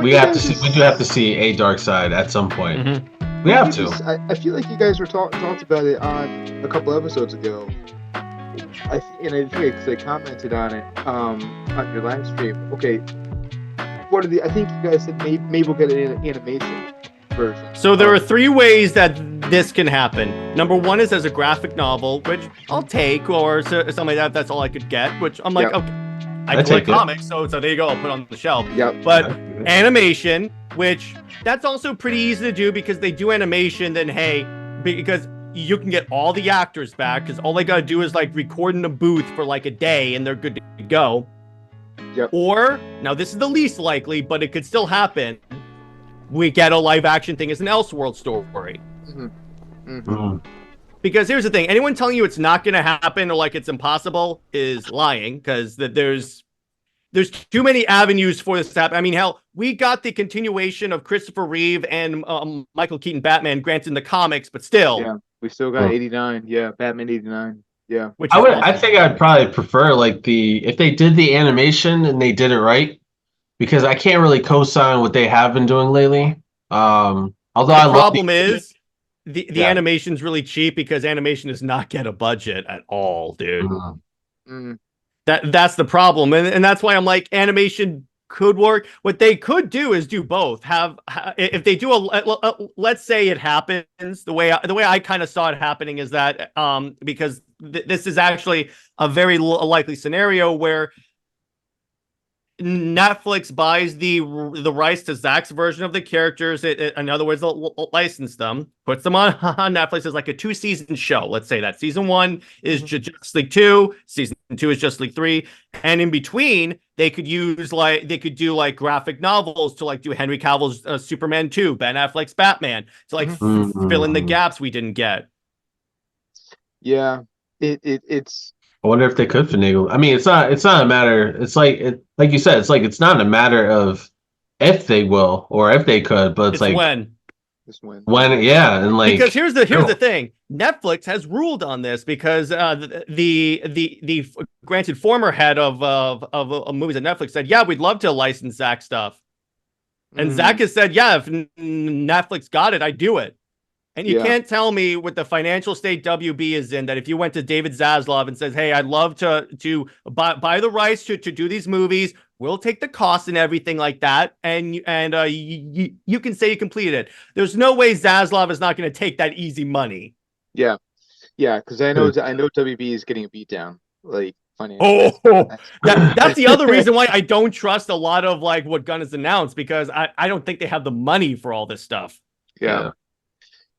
We have to see. We do have to see a dark side at some point. Mm-hmm. We have to. I feel like you guys were talked about it on a couple episodes ago. I think because I commented on it on your live stream. Okay, what are the? I think you guys said maybe we'll get an animation version. So there are 3 ways that this can happen. Number 1 is as a graphic novel, which I'll take, or something like that. That's all I could get. Which I'm like, okay, I collect comics, so there you go. I'll put it on the shelf. Yep. But animation, which that's also pretty easy to do because they do animation. Then hey, because you can get all the actors back because all they gotta do is like record in a booth for like a day and they're good to go. Yep. Or now this is the least likely, but it could still happen. We get a live action thing as an Elseworld story. Mm-hmm. Mm-hmm. Because here's the thing: anyone telling you it's not going to happen or like it's impossible is lying. Because there's too many avenues for this to happen. I mean, hell, we got the continuation of Christopher Reeve and Michael Keaton Batman, granted in the comics, but still. Yeah, we still got 89. Yeah, Batman 89. Yeah. Which I think I'd probably prefer like if they did the animation and they did it right, because I can't really co-sign what they have been doing lately. Although the problem is the animation's really cheap because animation does not get a budget at all, dude. Mm-hmm. That's the problem, and that's why I'm like animation could work. What they could do is do both. If they do let's say it happens the way I kind of saw it happening is that because this is actually a very likely scenario where Netflix buys the rights to Zack's version of the characters. In other words, they'll license them, puts them on Netflix as like a 2-season show. Let's say that season 1 is Justice League 2, season 2 is Justice League 3, and in between they could do graphic novels to like do Henry Cavill's Superman 2, Ben Affleck's Batman to like fill in the gaps we didn't get. Yeah, it's. I wonder if they could finagle. I mean, it's not a matter. It's like you said. It's like it's not a matter of if they will or if they could, but it's like when. When, yeah, and like because here's the thing. Netflix has ruled on this because the granted former head of movies at Netflix said, yeah, we'd love to license Zack stuff, and Zack has said, yeah, if Netflix got it, I'd do it. And you can't tell me with the financial state WB is in that if you went to David Zaslav and says, hey, I'd love to buy the rights to do these movies, we'll take the cost and everything like that, and you can say you completed it. There's no way Zaslav is not going to take that easy money. Yeah, because I know WB is getting a beat down, like financially. That's the other reason why I don't trust a lot of like what Gunn has announced, because I don't think they have the money for all this stuff. Yeah.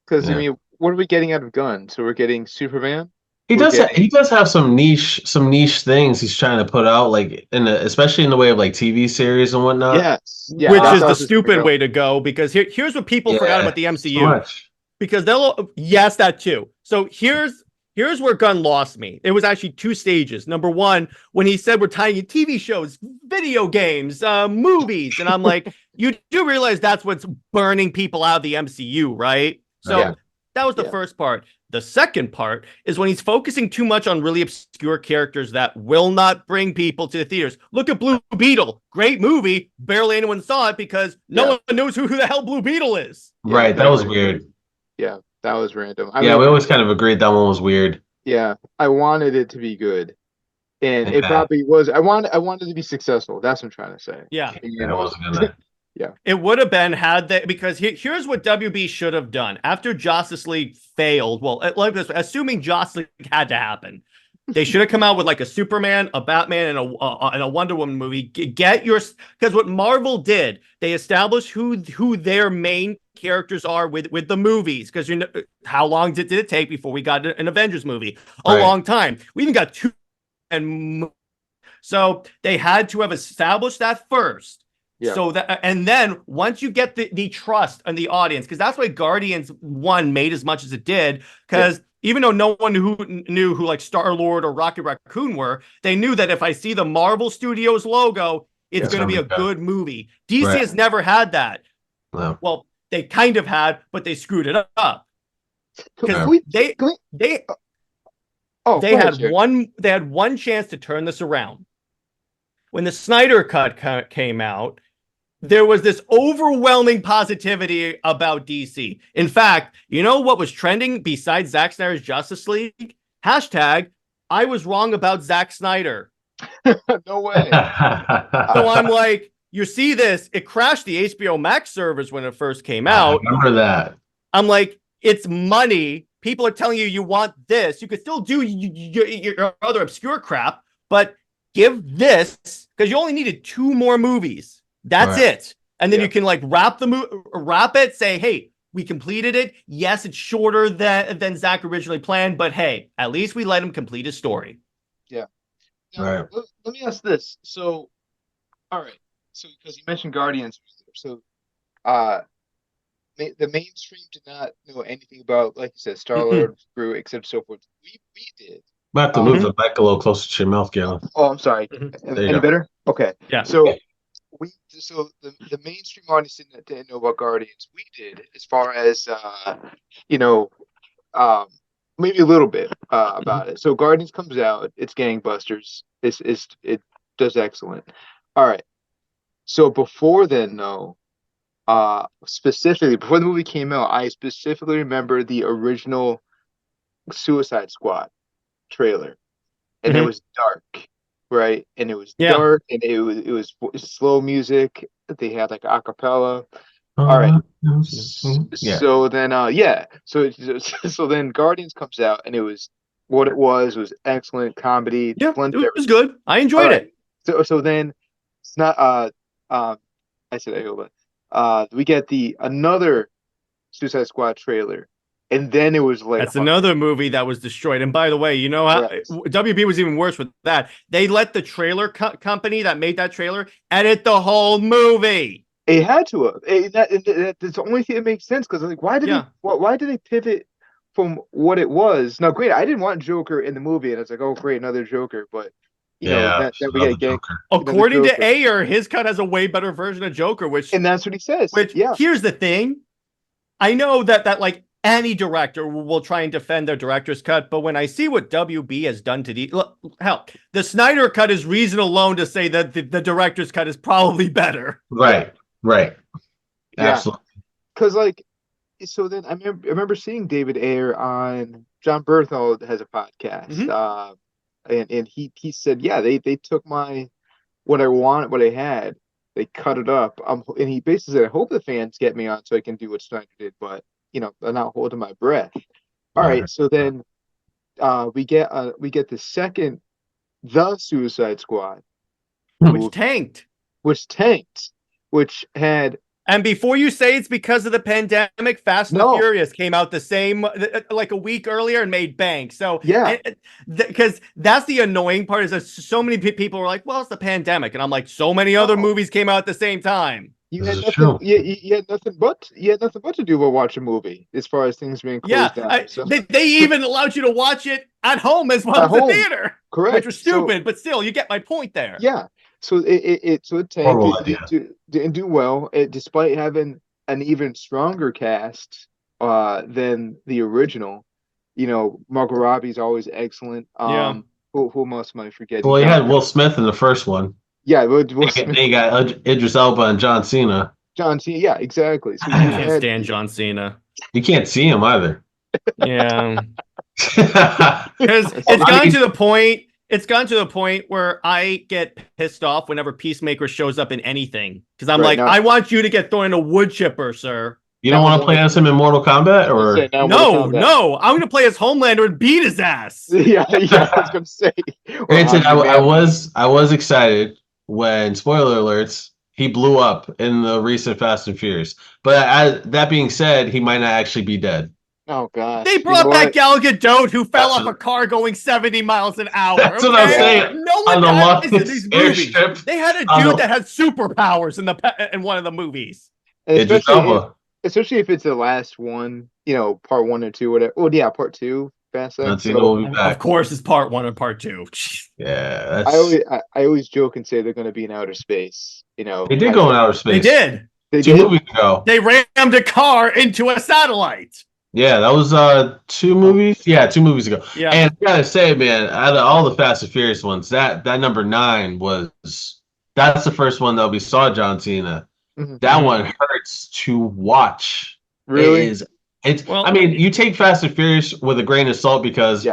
Because I mean, what are we getting out of Gunn? So we're getting Superman. He does have some niche things he's trying to put out, like especially in the way of like TV series and whatnot. Yes, yeah, which is the stupid way to go, because here's what people forgot about the MCU. So because that too. So here's where Gunn lost me. It was actually 2 stages. Number 1, when he said we're tying in TV shows, video games, movies, and I'm like, you do realize that's what's burning people out of the MCU, right? So that was the first part. The second part is when he's focusing too much on really obscure characters that will not bring people to the theaters. Look at Blue Beetle. Great movie. Barely anyone saw it because no one knows who the hell Blue Beetle is. Right. That was weird. Yeah, that was random. We always kind of agreed that one was weird. Yeah, I wanted it to be good. And it probably was. I wanted it to be successful. That's what I'm trying to say. Yeah. It wasn't gonna. Yeah, it would have been had they, because here's what WB should have done after Justice League failed. Well, like this, assuming Justice League had to happen, they should have come out with like a Superman, a Batman, and a Wonder Woman movie. Because what Marvel did, they established who their main characters are with the movies. Because how long did it take before we got an Avengers movie? A long time. We even got 2, and so they had to have established that first. Yeah. So that, and then once you get the trust and the audience, because that's why Guardians 1 made as much as it did, because even though no one knew who like Star-Lord or Rocket Raccoon were, they knew that if I see the Marvel Studios logo, it's going to be a good movie. DC has never had that. No. Well, they kind of had, but they screwed it up. Because they had one chance to turn this around. When the Snyder Cut came out, there was this overwhelming positivity about DC. In fact, you know what was trending besides Zack Snyder's Justice League? Hashtag, I was wrong about Zack Snyder. No way. So I'm like, you see this, it crashed the HBO Max servers when it first came out. I remember that. I'm like, it's money. People are telling you want this. You could still do your other obscure crap, but give this, because you only needed 2 more movies. That's it. And then you can like wrap it, say, hey, we completed it. Yes, it's shorter than Zach originally planned, but hey, at least we let him complete his story. Yeah. Now, Right. let me ask this. So, all right. So, because you mentioned Guardians, so the mainstream did not know anything about, like you said, Star-Lord, Groot, except so forth. We did. Might have to move the mic a little closer to your mouth, Galen. Oh, I'm sorry. Any better? Okay. Yeah. So the mainstream audience didn't know about Guardians. We did, as far as maybe a little bit about it. So Guardians comes out, it's gangbusters. It does excellent. All right. So before then, though, specifically before the movie came out, I specifically remember the original Suicide Squad trailer, and it was dark, right? And it was dark, and it was slow music. They had like a cappella. All right. So then, so then Guardians comes out, and it was what it was excellent comedy. Yeah, it was good. I enjoyed it. So then it's not I said Iowa. We get another Suicide Squad trailer, and then it was like that's another movie that was destroyed. And by the way, you know how WB was even worse with that. They let the trailer company that made that trailer edit the whole movie. It had to have. That's the only thing that makes sense, because like, why did they pivot from what it was? Now, great, I didn't want Joker in the movie, and it's like, oh, great, another Joker, but. You know, that we get according to Ayer, his cut has a way better version of Joker, and that's what he says. Here's the thing. I know that like any director will try and defend their director's cut, but when I see what WB has done to the Snyder cut is reason alone to say that the director's cut is probably better. Right. Absolutely. Because like, so then I remember seeing David Ayer on John Berthold has a podcast. And he said, yeah, they took what I had, they cut it up. And he basically said, I hope the fans get me on so I can do what Snyder did, but I'm not holding my breath. All right, so then we get the second, The Suicide Squad, which tanked, which had. And before you say it's because of the pandemic, Fast and Furious came out the same, like a week earlier, and made bank. So yeah, because that's the annoying part, is that so many people were like, "Well, it's the pandemic," and I'm like, so many other movies came out at the same time. You had nothing. You had nothing but to do but watch a movie, as far as things being closed down. So. They even allowed you to watch it at home as well as the theater, correct? Which was stupid, but still, you get my point there. Yeah. So it tanked. It didn't do well, despite having an even stronger cast than the original. Margot Robbie's always excellent. Who else am I forgetting? Well, you had Will Smith in the first one. Yeah, Will Smith. You got Idris Elba and John Cena. Yeah, exactly. So I can't stand John Cena. You can't see him either. Yeah, because it's gotten to the point. It's gotten to the point where I get pissed off whenever Peacemaker shows up in anything. Because I'm I want you to get thrown in a wood chipper, sir. You don't want to play as him in Mortal Kombat? Or No. I'm going to play as Homelander and beat his ass. Yeah, I was going to say. Granted, I was excited when, spoiler alerts, he blew up in the recent Fast and Furious. But that being said, he might not actually be dead. Oh, God. They brought back Gal Gadot, who fell off a car going 70 miles an hour. That's what I'm saying. No one dies in these movies. Airstrip, they had a dude that had superpowers in one of the movies. Especially if it's the last one, part 1 or 2, whatever. Oh, yeah, part 2. Fast X. Of course, it's part 1 and part 2. Yeah, I always joke and say they're going to be in outer space. They did go in outer space. They did. Two movies ago. They rammed a car into a satellite. Yeah, that was 2 movies. Yeah, 2 movies ago. Yeah, and I gotta say, man, out of all the Fast and Furious ones, that number 9 that's the first one that we saw John Cena. That one hurts to watch. Really? It's. Well, I mean, you take Fast and Furious with a grain of salt because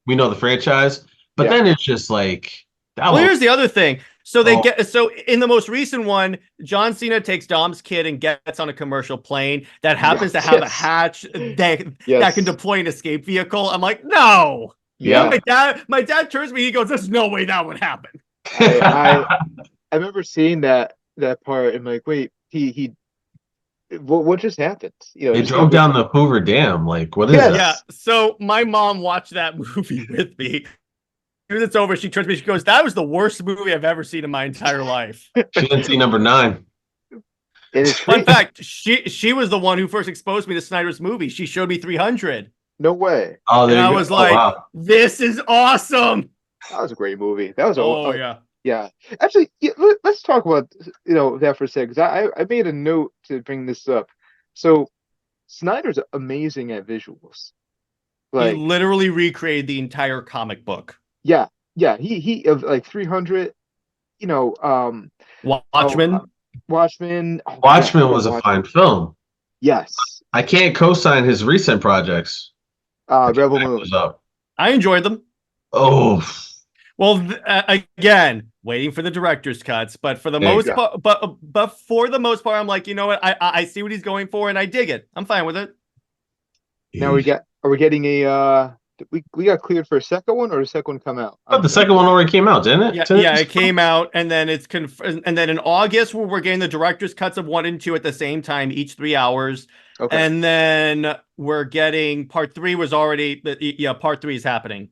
we know the franchise, but then it's just like that. Well, here's the other thing. So they Oh. get in the most recent one, John Cena takes Dom's kid and gets on a commercial plane that happens to have a hatch that can deploy an escape vehicle. I'm like, no. Yeah. My dad turns to me. He goes, "There's no way that would happen." I remember seeing that part and like, wait, what just happened? You know, They drove down the Hoover Dam. Like, what is that? Yeah. So my mom watched that movie with me. As soon as it's over, she turns to me. She goes, "That was the worst movie I've ever seen in my entire life." She didn't see number 9. Fun fact: she was the one who first exposed me to Snyder's movie. She showed me 300. No way. Oh, and I was like, wow. "This is awesome." That was a great movie. That was yeah. Actually, let's talk about that for a second. Because I made a note to bring this up. So Snyder's amazing at visuals. Like, he literally recreated the entire comic book. Yeah. He of like 300. Watchmen. Watchmen. Oh, Watchmen was a fine film. Yes. I can't co-sign his recent projects. Rebel Moon. I enjoyed them. Oh. Well, again, waiting for the director's cuts, but for the most part, but for the most part, I'm like, you know what? I see what he's going for, and I dig it. I'm fine with it. Now are we getting a we got cleared for a second one, or the second one come out? The second one already came out, didn't it? Yeah, it came out, and then it's and then in August we're getting the director's cuts of 1 and 2 at the same time, each 3 hours. Okay. And then we're getting part 3 was already part 3 is happening.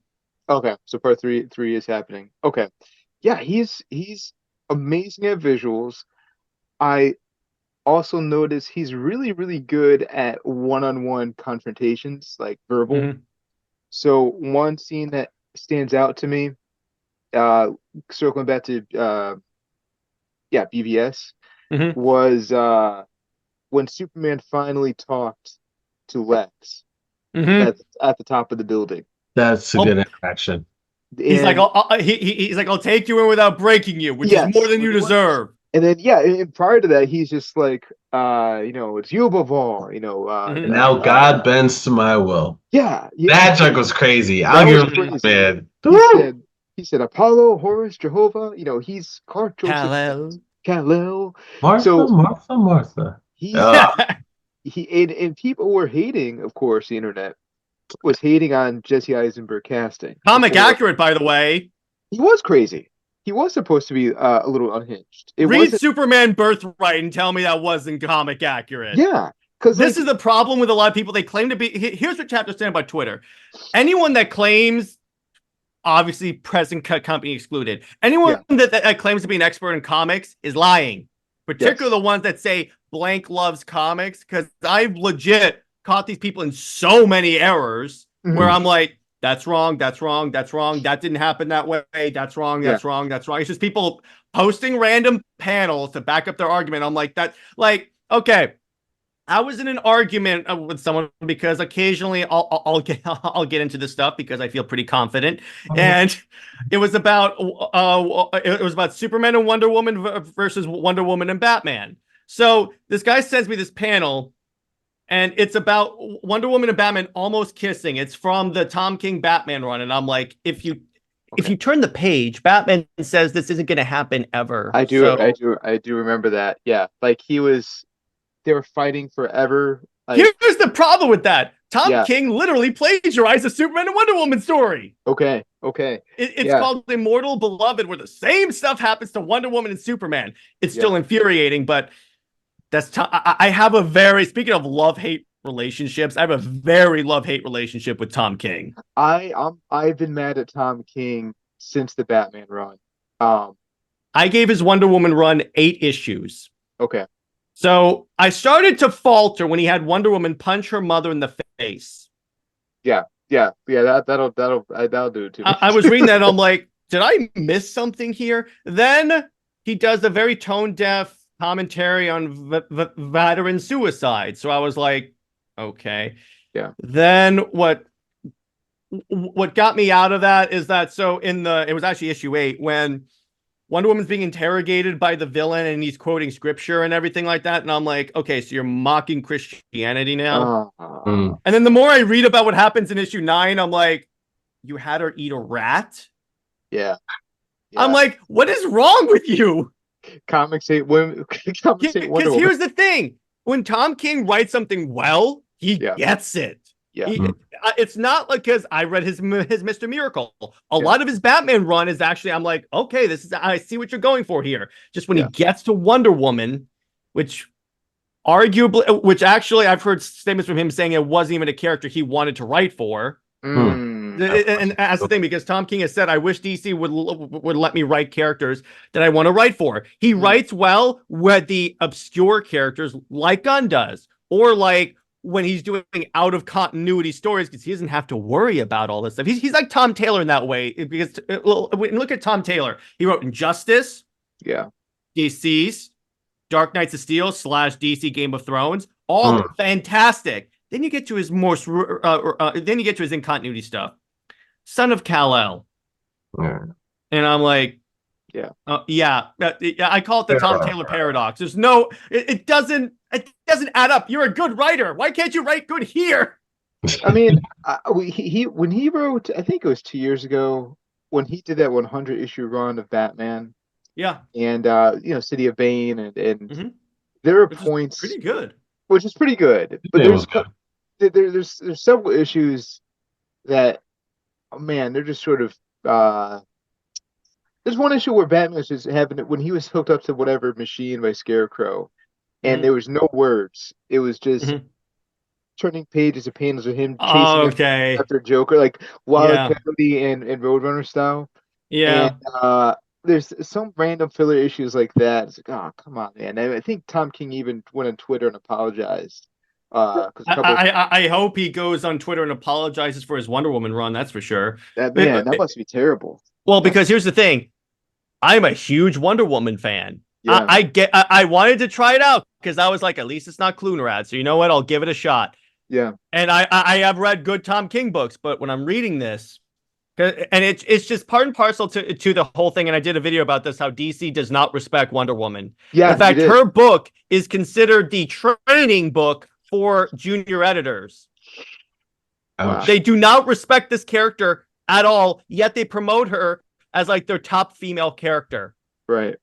Okay, so part three is happening. Okay, yeah, he's amazing at visuals. I also noticed he's really, really good at one-on-one confrontations, like verbal. Mm-hmm. So one scene that stands out to me, circling back to BVS, was when Superman finally talked to Lex at the top of the building. That's a good interaction. He's like, he's like, I'll take you in without breaking you, which is more than you deserve. And then, and prior to that, he's just like, it's you above all, and now God bends to my will. Yeah. That joke was crazy. I'll give him man. He said, Apollo, Horus, Jehovah, he's Kal-El. Martha. And people were hating, of course, the internet was hating on Jesse Eisenberg casting. Comic accurate, by the way. He was crazy. He was supposed to be a little unhinged. Read Superman Birthright and tell me that wasn't comic accurate. Yeah. Because this is the problem with a lot of people. They claim to be. Here's what chapter stand about Twitter. Anyone that claims, obviously present company excluded, anyone that claims to be an expert in comics is lying. Particularly the ones that say blank loves comics. Because I've legit caught these people in so many errors where I'm like, that's wrong. That didn't happen that way. That's wrong. It's just people posting random panels to back up their argument. I'm like, okay. I was in an argument with someone because occasionally I'll get into this stuff because I feel pretty confident. And it was about Superman and Wonder Woman versus Wonder Woman and Batman. So this guy sends me this panel. And it's about Wonder Woman and Batman almost kissing. It's from the Tom King Batman run. And I'm like, if you turn the page, Batman says this isn't going to happen ever. I do remember that. Yeah. Like they were fighting forever. Like, here's the problem with that. Tom King literally plagiarized the Superman and Wonder Woman story. Okay. It's called Immortal Beloved, where the same stuff happens to Wonder Woman and Superman. It's still infuriating, but I have a very, speaking of love-hate relationships, I have a very love-hate relationship with Tom King. I've been mad at Tom King since the Batman run. I gave his Wonder Woman run 8 issues. Okay. So I started to falter when he had Wonder Woman punch her mother in the face. Yeah. That'll do it too. I was reading that and I'm like, did I miss something here? Then he does a very tone-deaf commentary on veteran suicide. So I was like, okay. Yeah. Then what got me out of that is that it was actually issue 8 when Wonder Woman's being interrogated by the villain and he's quoting scripture and everything like that. And I'm like, okay, so you're mocking Christianity now. And then the more I read about what happens in issue 9, I'm like, you had her eat a rat? Yeah. I'm like, what is wrong with you? Comics hate women. Comics hate Wonder Because Woman. here's the thing. When Tom King writes something well, he gets it. Yeah. It's not like, because I read his Mr. Miracle. A lot of his Batman run is actually, I'm like, okay, I see what you're going for here. Just when he gets to Wonder Woman, which actually I've heard statements from him saying it wasn't even a character he wanted to write for. And that's the thing, because Tom King has said, I wish DC would let me write characters that I want to write for. He writes well with the obscure characters like Gunn does, or like when he's doing out of continuity stories, because he doesn't have to worry about all this stuff. He's like Tom Taylor in that way, because look at Tom Taylor. He wrote Injustice, DC's Dark Knights of Steel / DC Game of Thrones, all fantastic. Then you get to his more, then you get to his in continuity stuff. Son of Kal-El, and I'm like, I call it the Tom Taylor paradox. There's no, it doesn't add up. You're a good writer. Why can't you write good here? I mean, when he wrote, I think it was 2 years ago, when he did that 100 issue run of Batman. And City of Bane, and there are points pretty good, which is pretty good. But there's several issues that, oh man, they're just sort of. There's one issue where Batman was just having it when he was hooked up to whatever machine by Scarecrow, and there was no words. It was just turning pages of panels of him chasing after Joker, like Wild Coyote and Roadrunner style. And, there's some random filler issues like that. It's like, oh, come on, man. I think Tom King even went on Twitter and apologized. I hope he goes on Twitter and apologizes for his Wonder Woman run. That's for sure. That must be terrible. Well, because here's the thing. I'm a huge Wonder Woman fan. I wanted to try it out because I was like, at least it's not Clunerad. So you know what? I'll give it a shot. Yeah. And I have read good Tom King books, but when I'm reading this, and it's just part and parcel to the whole thing. And I did a video about this, how DC does not respect Wonder Woman. In fact, her book is considered the training book for junior editors. Ouch. They do not respect this character at all, yet they promote her as like their top female character. Right.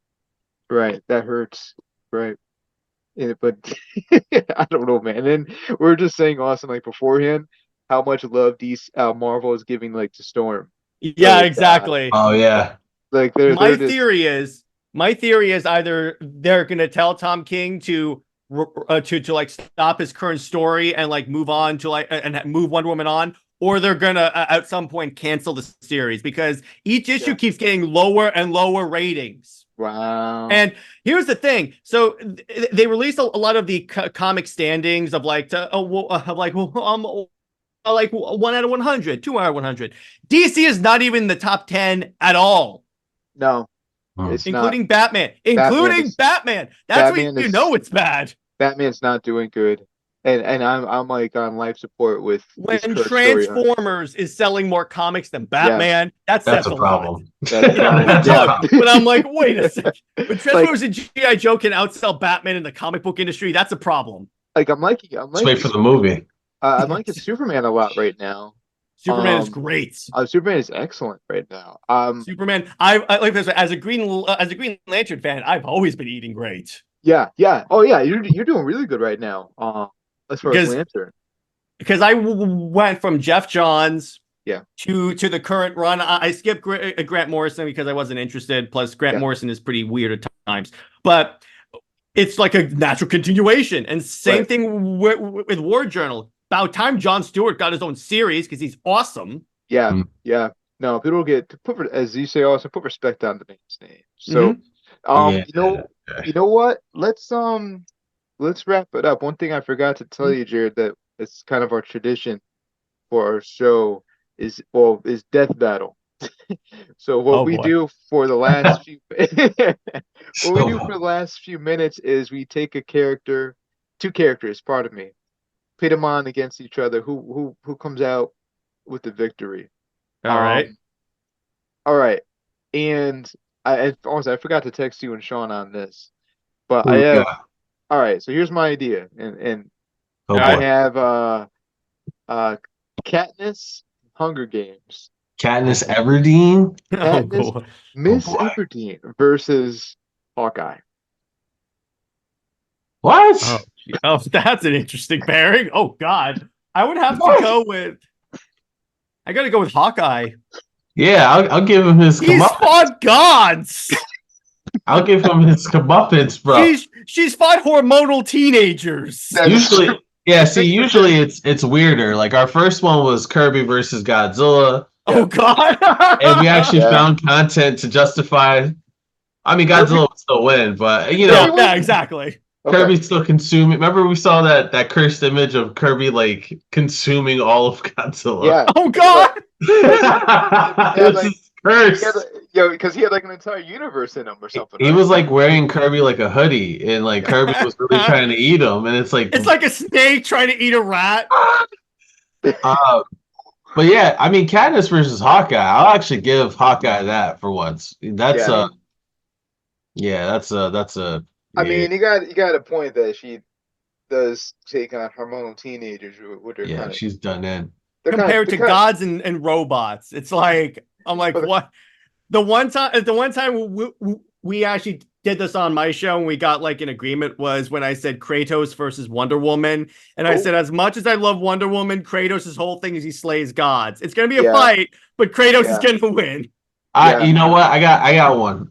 That hurts. Right. Yeah, but I don't know, man. And we were just saying, Austin, like beforehand, how much love Marvel is giving like to Storm. Yeah, exactly. Oh yeah. Like my theory is either they're gonna tell Tom King to like stop his current story and like move on to like and move Wonder Woman on, or they're gonna at some point cancel the series, because each issue keeps getting lower and lower ratings. Wow. And here's the thing. So they released a lot of the comic standings of like like 1 out of 100, 2 out of 100. DC is not even the top 10 at all. No, it's including not. Batman. Batman. That's when you know it's bad. Batman's not doing good, and I'm like on life support with when Transformers is selling more comics than Batman. That's a problem. But I'm like, wait a second. When Transformers and G.I. Joe can outsell Batman in the comic book industry, that's a problem. Like I'm liking. Let's wait for the movie. I'm liking Superman a lot right now. Superman is great. Superman is excellent right now. Superman. I like this as a Green Lantern fan. I've always been eating great. Yeah. Oh yeah, you're doing really good right now. As far as Lantern. Because I went from Jeff Johns to the current run. I skipped Grant Morrison because I wasn't interested. Plus, Grant Morrison is pretty weird at times, but it's like a natural continuation. And same thing with War Journal. About time Jon Stewart got his own series because he's awesome. Yeah. No, people get to put, as you say, also put respect on the man's name. So, you know what? Let's wrap it up. One thing I forgot to tell you, Jared, that it's kind of our tradition for our show is Death Battle. So what we do for the last few minutes is we take two characters, pardon me, pit them on against each other. Who comes out with the victory? All right. And Also, I forgot to text you and Sean on this, but Who I we have. got? All right, so here's my idea, and Oh I boy, have Katniss, Hunger Games, Katniss Everdeen. Oh Katniss, boy. Miss boy. Everdeen versus Hawkeye. What? Oh, oh, that's an interesting pairing. Oh God, I would have to What? go with. I got to go with Hawkeye. Yeah, I'll give him his He's comeuppance. fought gods. I'll give him his comeuppance, bro. She's fought hormonal teenagers. That is Usually, true. yeah. See, usually it's weirder. Like our first one was Kirby versus Godzilla, Oh God. and we actually Yeah. found content to justify. I mean, Godzilla would still win, but you know, yeah, exactly. Okay. Kirby's still consuming. Remember, we saw that cursed image of Kirby like consuming all of Godzilla. Yeah. Oh God. It was just cursed. Because he had like an entire universe in him or something. He right? was like wearing Kirby like a hoodie, and like Kirby was really trying to eat him, and it's like It's like a snake trying to eat a rat. But yeah, I mean, Katniss versus Hawkeye. I'll actually give Hawkeye that for once. That's that's a. I mean, you got a point that she does take on hormonal teenagers with her yeah, kind of she's done in. Compared to gods and robots, it's like I'm like what? The one time we actually did this on my show and we got like an agreement was when I said Kratos versus Wonder Woman, and I said as much as I love Wonder Woman, Kratos' whole thing is he slays gods. It's gonna be a fight, but Kratos is gonna win. You know what? I got one.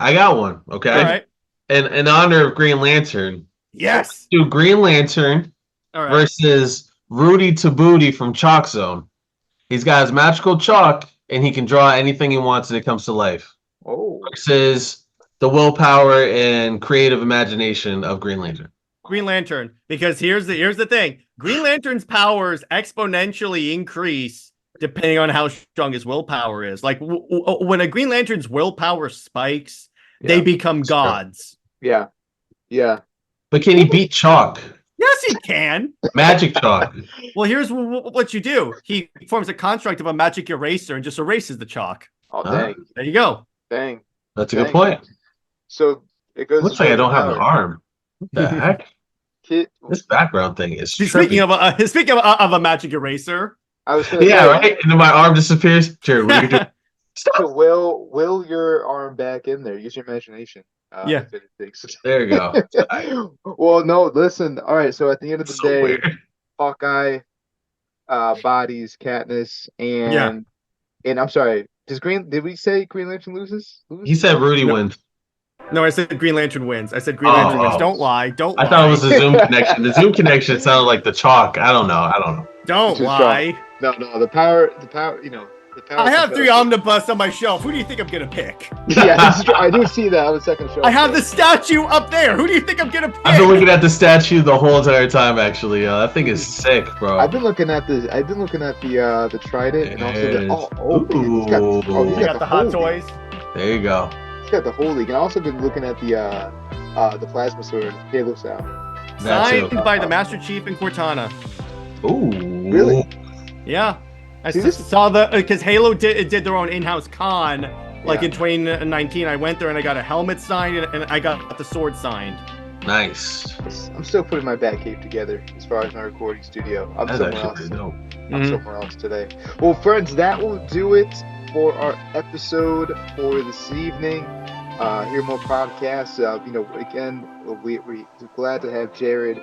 Okay. All right. In honor of Green Lantern. Yes. Do Green Lantern versus Rudy Tabooty from Chalk Zone. He's got his magical chalk, and he can draw anything he wants, and it comes to life. Oh. Versus the willpower and creative imagination of Green Lantern. Green Lantern, because here's the thing: Green Lantern's powers exponentially increase depending on how strong his willpower is. Like when a Green Lantern's willpower spikes, they become gods. Yeah. But can he beat chalk? Yes, he can. Magic chalk. Well, here's what you do. He forms a construct of a magic eraser and just erases the chalk. Oh, dang. There you go. Dang. That's a good point. So it goes. Looks like I don't have an arm. What the heck? Kid, This background thing is Speaking of a magic eraser. I was gonna yeah, say, right? And then my arm disappears. Jared, what are you doing? So will your arm back in there? Use your imagination. Yeah. If it takes. There you go. Well, no, listen. All right, so at the end of the So day, weird. Hawkeye bodies Katniss and I'm sorry. Did we say Green Lantern loses? He said Rudy wins. No, I said Green Lantern wins. I said Green Lantern wins. Don't lie. Don't lie. I thought it was the Zoom connection. The Zoom connection sounded like the chalk. I don't know. Don't lie. No, the power, the power. I have 3 omnibus on my shelf. Who do you think I'm gonna pick? Yeah, that's true. I do see that on the second show. I have the statue up there. Who do you think I'm gonna pick? I've been looking at the statue the whole entire time. Actually, that thing is sick, bro. I've been looking at the trident and also the You got the hot toys. There you go. He's got the whole league. And I've also been looking at the plasma sword Halo sound. Signed by the Master Chief and Cortana. Ooh, really? Yeah. I See, saw because Halo did their own in-house con in 2019. I went there and I got a helmet signed and I got the sword signed. Nice. I'm still putting my Batcave together as far as my recording studio. I'm somewhere else today. Well, friends, that will do it for our episode for this evening. Hear more podcasts. Again, we're glad to have Jared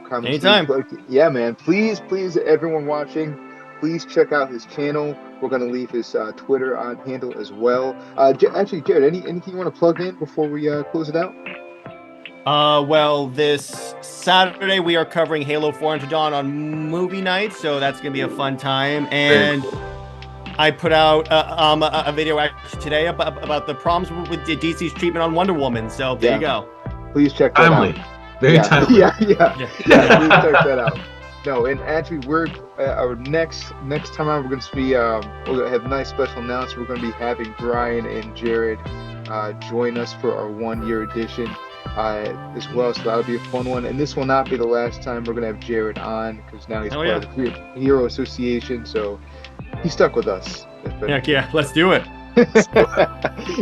come. Anytime. Yeah, man. Please, everyone watching, please check out his channel. We're going to leave his Twitter on handle as well. Actually, Jared, anything you want to plug in before we close it out? Well, this Saturday we are covering Halo 400 Dawn on movie night, so that's going to be a fun time. And I put out a video actually today about the problems with DC's treatment on Wonder Woman. So there you go. Please check that out. Very timely. Yeah. Please check that out. No, and actually, we're our next time out. We're going to be we're going to have a nice special announcement. We're going to be having Brian and Jared join us for our 1-year edition as well. So that'll be a fun one. And this will not be the last time we're going to have Jared on because now he's part of the Hero Association. So he's stuck with us. Heck yeah, let's do it.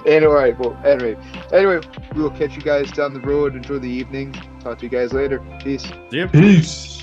Anyway, anyway, we will catch you guys down the road. Enjoy the evening. Talk to you guys later. Peace. Yep. Peace.